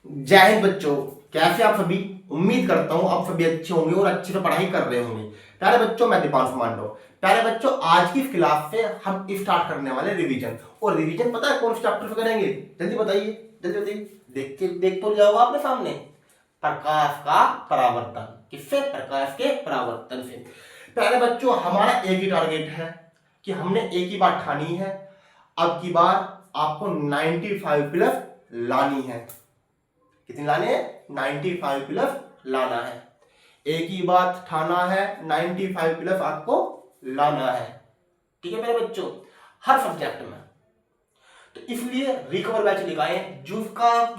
जय हिंद बच्चों, कैसे आप सभी। उम्मीद करता हूँ आप सभी अच्छे होंगे और अच्छे से पढ़ाई कर रहे होंगे। प्यारे बच्चों, मैं दीपांशु मांडव। प्यारे बच्चों, आज की इस क्लास से हम स्टार्ट करने वाले रिवीजन। और रिवीजन पता है कौन से चैप्टर से करेंगे? जल्दी बताइए, जल्दी बताइए। देख तो लिया होगा आपने सामने, प्रकाश का परावर्तन। किससे? प्रकाश के परावर्तन से। प्यारे बच्चों, हमारा एक ही टारगेट है कि हमने एक ही बात ठानी है, अब की बार आपको 95 प्लस लानी है। कितनी लाने हैं? 95 प्लस लाना है। एक ही बात ठाना है, 95 प्लस आपको लाना है। ठीक है मेरे बच्चों, हर सब्जेक्ट में। तो इसलिए रिकवर बैच निकाले,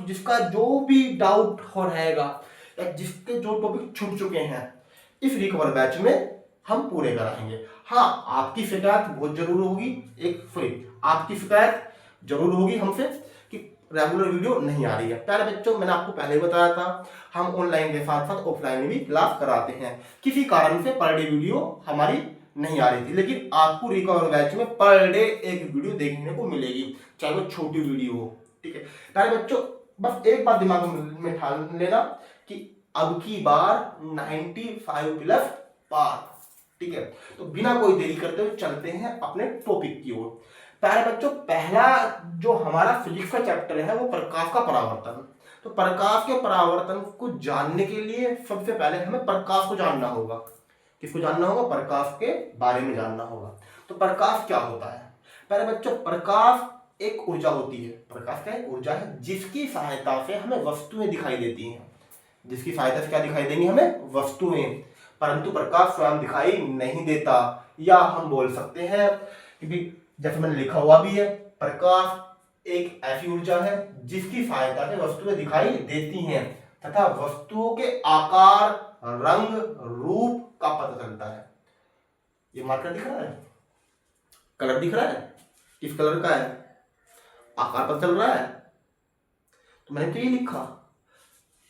जिसका जो भी डाउट हो रहेगा या जिसके जो टॉपिक छूट चुके हैं, इस रिकवर बैच में हम पूरे कराएंगे। हाँ, आपकी शिकायत बहुत जरूर होगी, आपकी शिकायत जरूर होगी हमसे कि रेगुलर वीडियो नहीं आ रही है। प्यारे बच्चों, मैंने आपको पहले बताया था, हम ऑनलाइन के साथ साथ ऑफलाइन में भी क्लास कराते हैं। किसी कारण से पर डे वीडियो हमारी नहीं आ रही थी, लेकिन आपको रिकवर बैच में पर डे एक वीडियो देखने को मिलेगी, चाहे वो छोटी वीडियो हो। ठीक है प्यारे बच्चों, बस एक बात दिमाग में ठान लेना कि अब की बार 95 प्लस पार। ठीक है, तो बिना कोई देरी करते हुए चलते हैं अपने टॉपिक की ओर। प्यारे बच्चों, पहला जो हमारा फिजिक्स का चैप्टर है वो प्रकाश का परावर्तन। तो प्रकाश के परावर्तन को जानने के लिए सबसे पहले हमें प्रकाश को जानना होगा। किसको जानना होगा? प्रकाश के बारे में जानना होगा। तो प्रकाश क्या होता है? प्यारे बच्चों, प्रकाश एक ऊर्जा होती है। प्रकाश क्या एक ऊर्जा है जिसकी सहायता से हमें वस्तुएं दिखाई देती हैं। जिसकी सहायता से क्या दिखाई देंगी? हमें वस्तुएं। परंतु प्रकाश स्वयं दिखाई नहीं देता, या हम बोल सकते हैं कि जैसे मैंने लिखा हुआ भी है, प्रकाश एक ऐसी ऊर्जा है जिसकी सहायता से वस्तुएं दिखाई देती हैं तथा वस्तुओं के आकार, रंग, रूप का पता चलता है। ये मार्कर दिख रहा है, कलर दिख रहा है, किस कलर का है, आकार पता चल रहा है। तो मैंने तो ये लिखा,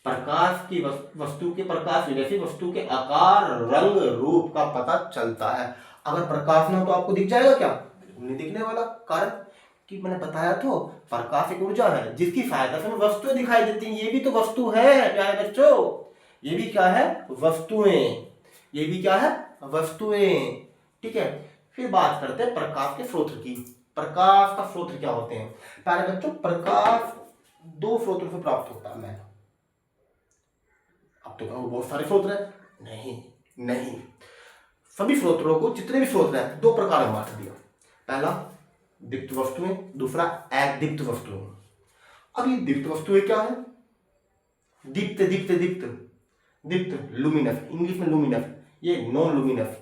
प्रकाश की वस्तु के प्रकाश वजह से वस्तु के आकार, रंग, रूप का पता चलता है। अगर प्रकाश ना हो तो आपको दिख जाएगा क्या? नहीं दिखने वाला। कारण कि मैंने बताया तो प्रकाश एक ऊर्जा है जिसकी सहायता से वस्तुएं दिखाई देती हैं। ये भी तो वस्तु है प्यारे बच्चों, ये भी क्या है? वस्तुएं। ये भी क्या है? वस्तुएं। ठीक है, फिर बात करते हैं प्रकाश के स्रोत की। प्रकाश का स्रोत क्या होते हैं? प्यारे बच्चों, प्रकाश दो स्रोतों से प्राप्त होता है। अब तो कहूँ बहुत सारे स्रोत हैं, नहीं, सभी स्रोतों को, जितने भी स्रोत हैं, दो प्रकार में बांट दिया। पहला दीप्त वस्तुएं, दूसरा अदीप्त वस्तुएं। अब ये दीप्त वस्तुएं क्या है? दीप्त दीप्त दीप्त दीप्त लुमिनस, इंग्लिश में लुमिनस, ये नॉन लुमिनस।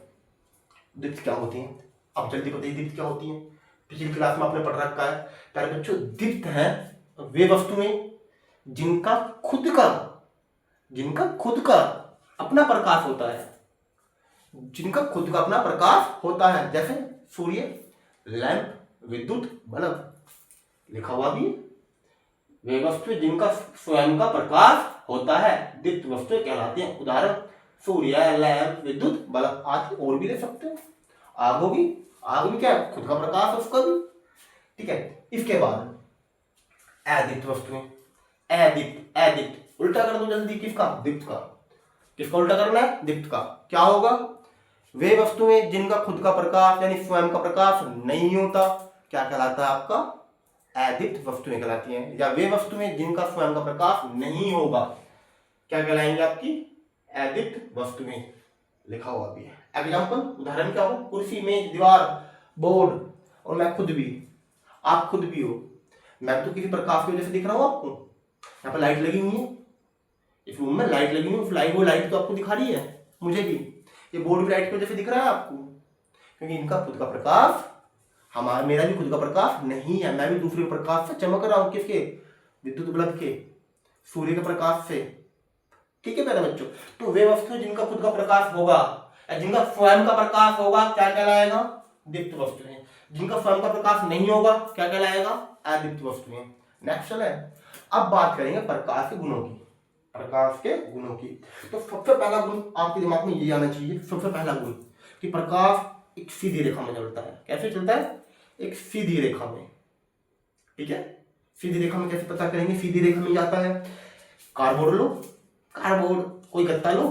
दीप्त क्या होती हैं? अब जल्दी बताइए, दीप्त क्या होती हैं? पिछली क्लास में आपने पढ़ रखा है प्यारे बच्चों। दीप्त है वे वस्तुएं जिनका खुद का अपना प्रकाश होता है, जिनका खुद का अपना प्रकाश होता है, जैसे सूर्य, लैंप, विद्युत बल्ब। लिखा हुआ भी, वे वस्तुएं जिनका स्वयं का प्रकाश होता है दीप्त वस्तुएं कहलाती हैं। उदाहरण सूर्य, लैंप, विद्युत बल्ब आदि, और भी ले सकते हैं। आग होगी, आग भी क्या है? खुद का प्रकाश उसका भी। ठीक है, इसके बाद अदीप्त वस्तुएं। अदीप्त उल्टा कर दो जल्दी, किसका? दीप्त का। किसका उल्टा करना है? दीप्त का। क्या होगा? वे वस्तुएं जिनका खुद का प्रकाश यानी स्वयं का प्रकाश नहीं होता, क्या कहलाता है आपका? अदीप्त वस्तुएं कहलाती हैं। या वे वस्तुएं जिनका स्वयं का प्रकाश नहीं होगा, क्या कहलाएंगे? आपकी अदीप्त वस्तुएं। लिखा हुआ भी है। एग्जाम्पल, उदाहरण क्या हो? कुर्सी, मेज, दीवार, बोर्ड, और मैं खुद भी, आप खुद भी हो। मैं तो किसी प्रकाश की वजह से दिख रहा हूं आपको। यहाँ पर लाइट लगी हुई है, इस रूम में लाइट लगी हुई है, वो लाइट तो आपको दिखा रही है, मुझे भी। ये बोर्ड भी लाइट की वजह से दिख रहा है आपको, क्योंकि इनका खुद का प्रकाश, मेरा भी खुद का प्रकाश नहीं है। मैं भी दूसरे प्रकाश से चमक रहा हूं। किसके? विद्युत बल्ब के, सूर्य के प्रकाश से। ठीक है मेरे बच्चों, तो वे वस्तुएं जिनका खुद का प्रकाश होगा या जिनका स्वयं का प्रकाश होगा, क्या कहलाएगा? दीप्त वस्तुएं। जिनका स्वयं का प्रकाश नहीं होगा, क्या कहलाएगा? अदीप्त वस्तुएं। नेक्स्ट चले, अब बात करेंगे प्रकाश के गुणों की। प्रकाश के गुणों की, तो सबसे पहला गुण आपके दिमाग में ये आना चाहिए। सबसे पहला गुण कि प्रकाश एक सीधी रेखा में चलता है। कैसे चलता है? एक सीधी रेखा में। ठीक है, सीधी रेखा में कैसे पता करेंगे? सीधी रेखा में जाता है कार्डबोर्ड लो, कार्डबोर्ड कोई गत्ता लो,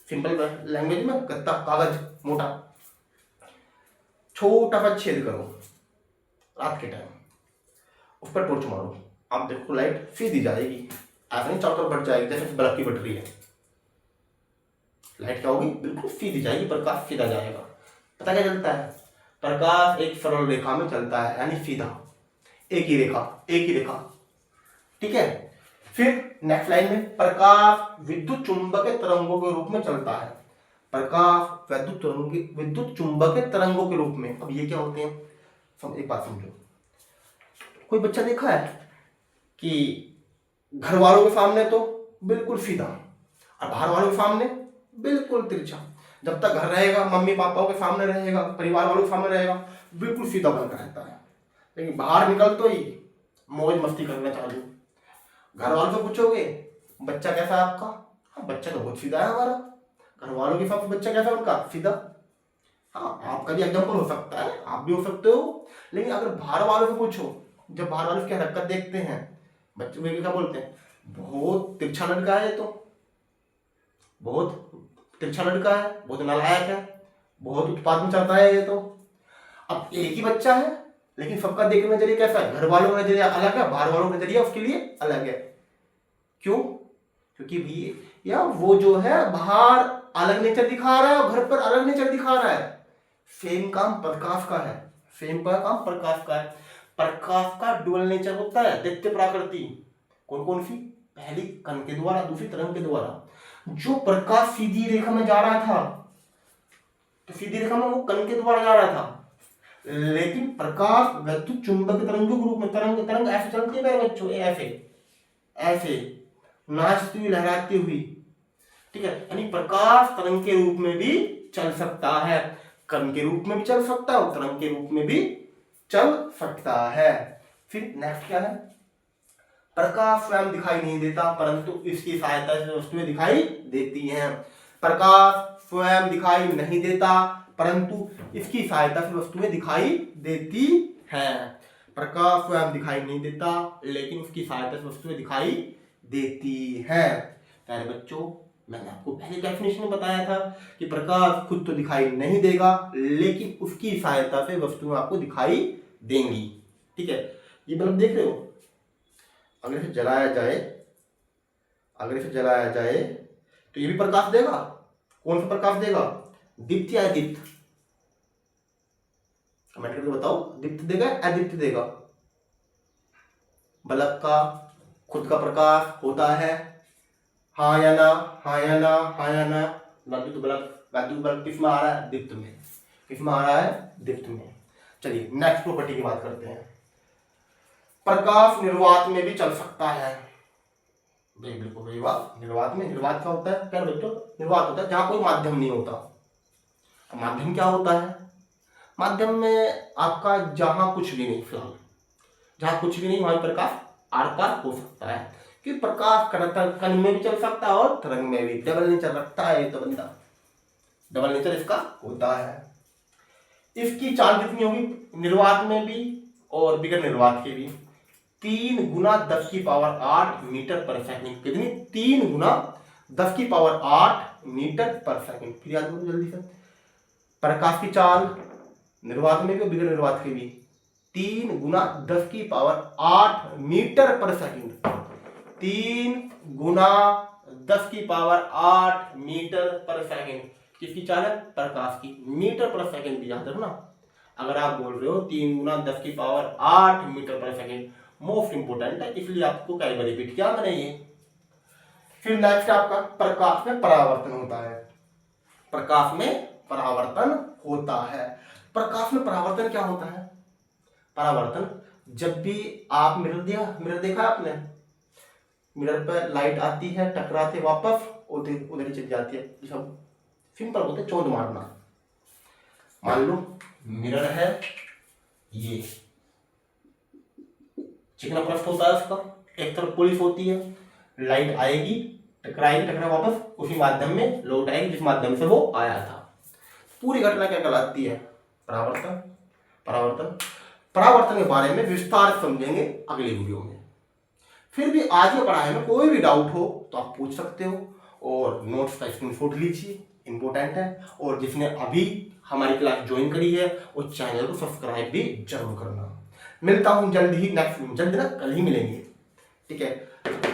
सिंपल लैंग्वेज में गत्ता, कागज मोटा, छोटा सा छेद करो रात के टाइम, उस पर टॉर्च मारो, आप देखो लाइट सीधी जाएगी, ऐसा नहीं चारों तरफ बढ़ जाएगी जैसे बल्ब की बैटरी है। लाइट क्या होगी, बिल्कुल सीधी जाएगी, प्रकाश सीधा जाएगा। पता क्या चलता है, प्रकाश एक सरल रेखा में चलता है, यानी सीधा, एक ही रेखा, एक ही रेखा, ठीक है। फिर नेक्स्ट लाइन में, प्रकाश विद्युत चुंबकीय तरंगों के रूप में चलता है। प्रकाश विद्युत चुंबकीय तरंगों के रूप में। अब ये क्या होते हैं, एक बात समझो, कोई बच्चा देखा है कि घर वालों के सामने तो बिल्कुल सीधा और बाहर वालों के सामने बिल्कुल तिरछा। जब तक घर रहेगा, मम्मी पापाओं के सामने रहेगा, परिवार वालों के सामने रहेगा, बिल्कुल सीधा बनकर रहता है, लेकिन बाहर निकल तो ही मौज मस्ती करना चालू। घर वालों से पूछोगे बच्चा कैसा है आपका, हाँ बच्चा तो बहुत सीधा है हमारा। घर वालों के साथ बच्चा कैसा उनका, सीधा। हाँ, आपका भी एग्जाम्पल हो सकता है, आप भी हो सकते हो। लेकिन अगर बाहर वालों से पूछो, जब बाहर वालों की हरकत देखते हैं, बच्चे वे क्या बोलते हैं, बहुत तिरछा लड़का है, तो बहुत तिरछा लड़का है, बहुत नालायक है, बहुत उत्पाद में चलता है ये तो। अब एक ही बच्चा है, लेकिन सबका देखने का नजरिया कैसा है, घर वालों का नजरिया अलग है, बाहर वालों का नजरिया उसके लिए अलग है। क्यों, क्योंकि भी या वो जो है बाहर अलग नेचर दिखा रहा है और घर पर अलग नेचर दिखा रहा है। सेम काम प्रकाश का है, सेम का काम प्रकाश का है। प्रकाश का डुअल नेचर होता है, दैत्य प्रकृति। कौन कौन सी, पहली कण के द्वारा, दूसरी तरंग के द्वारा। जो प्रकाश सीधी रेखा में जा रहा था, तो सीधी रेखा में वो कण के द्वारा जा रहा था, लेकिन प्रकाश विद्युत चुंबकीय तरंगों के रूप में, तरंग ऐसे चलती है मेरे बच्चों, ऐसे ऐसे नाचती हुई, लहराती हुई, ठीक है। यानी प्रकाश तरंग के रूप में भी चल सकता है, कण के रूप में भी चल सकता है और तरंग के रूप में भी चल सकता है। फिर नेक्स्ट क्या है, प्रकाश स्वयं दिखाई नहीं देता, परंतु इसकी सहायता से वस्तुएं दिखाई देती हैं। प्रकाश स्वयं दिखाई नहीं देता, परंतु इसकी सहायता से वस्तुएं दिखाई देती हैं। प्रकाश स्वयं दिखाई नहीं देता, लेकिन उसकी सहायता से वस्तुएं दिखाई देती हैं। प्यारे बच्चों, मैंने आपको पहले डेफिनेशन में बताया था कि प्रकाश खुद तो दिखाई नहीं देगा, लेकिन उसकी सहायता से वस्तुएं आपको दिखाई देंगी, ठीक है। ये बल्ब देख रहे हो, अगर इसे जलाया जाए, अगर इसे जलाया जाए तो ये भी प्रकाश देगा। कौन सा प्रकाश देगा, दीप्त या अदीप्त, कमेंट करके बताओ, दीप्त देगा अदीप्त देगा। बल्ब का खुद का प्रकाश होता है, हाँ या ना, हाँ या ना, हाँ या ना। विद्युत बल्ब किस में आ रहा है, दीप्त में। किस में आ रहा है, दीप्त में। चलिए नेक्स्ट प्रॉपर्टी की बात करते हैं। प्रकाश निर्वात में भी चल सकता है। बिल्कुल निर्वात में, निर्वात क्या होता है, क्या बच्चों, निर्वात होता है जहां कोई माध्यम नहीं होता। माध्यम क्या होता है, माध्यम में आपका जहां कुछ भी नहीं, फिलहाल जहां कुछ भी नहीं वहां प्रकाश आर पार हो सकता है। कि प्रकाश कण में भी चल सकता है और तरंग में भी, डबल नेचर रखता है ये तो बंदा, डबल नेचर इसका होता है। इसकी चाल कितनी होगी, निर्वात में भी और बिगर निर्वात के भी, 3 गुना 10 की पावर 8 मीटर पर सेकंड। कितनी, 3 गुना 10 की पावर 8 मीटर पर सेकंड। फिर याद करो जल्दी से, प्रकाश की चाल निर्वात में भी और बिगर निर्वात के भी 3 गुना 10 की पावर 8 मीटर पर सेकंड। 3 गुना 10 की पावर 8 मीटर पर सेकंड। किसकी चाल है, प्रकाश की। मीटर पर सेकंड भी याद रखना, अगर आप बोल रहे हो 3 गुना 10 की पावर 8 मीटर पर सेकंड, मोस्ट इंपोर्टेंट है, इसलिए आपको कई बार रिपीट किया मैंने ये। फिर नेक्स्ट आपका प्रकाश में परावर्तन होता है। प्रकाश में परावर्तन होता है। प्रकाश में परावर्तन क्या होता है, परावर्तन जब भी आप मिरर देखा आपने, मिरर पर लाइट आती है, टकराते वापस उधर ही चली जाती है, सब सिंपल होते, चौंध मारना। मान लो मिरर है, ये चिकना पृष्ठ होता है उसका, एक तरफ पुलिस होती है, लाइट आएगी, टकराएगी, टकरा वापस उसी माध्यम में लौट आएगी जिस माध्यम से वो आया था। पूरी घटना क्या कहलाती है, परावर्तन। परावर्तन के बारे में विस्तार समझेंगे अगली वीडियो में। फिर भी आज की पढ़ाई में कोई भी डाउट हो तो आप पूछ सकते हो, और नोट्स का स्क्रीनशॉट लीजिए, इंपॉर्टेंट है। और जिसने अभी हमारी क्लास ज्वाइन करी है वो चैनल को सब्सक्राइब भी जरूर करना। मिलता हूँ जल्द ही नेक्स्ट, जल्द ना कल ही मिलेंगे, ठीक है।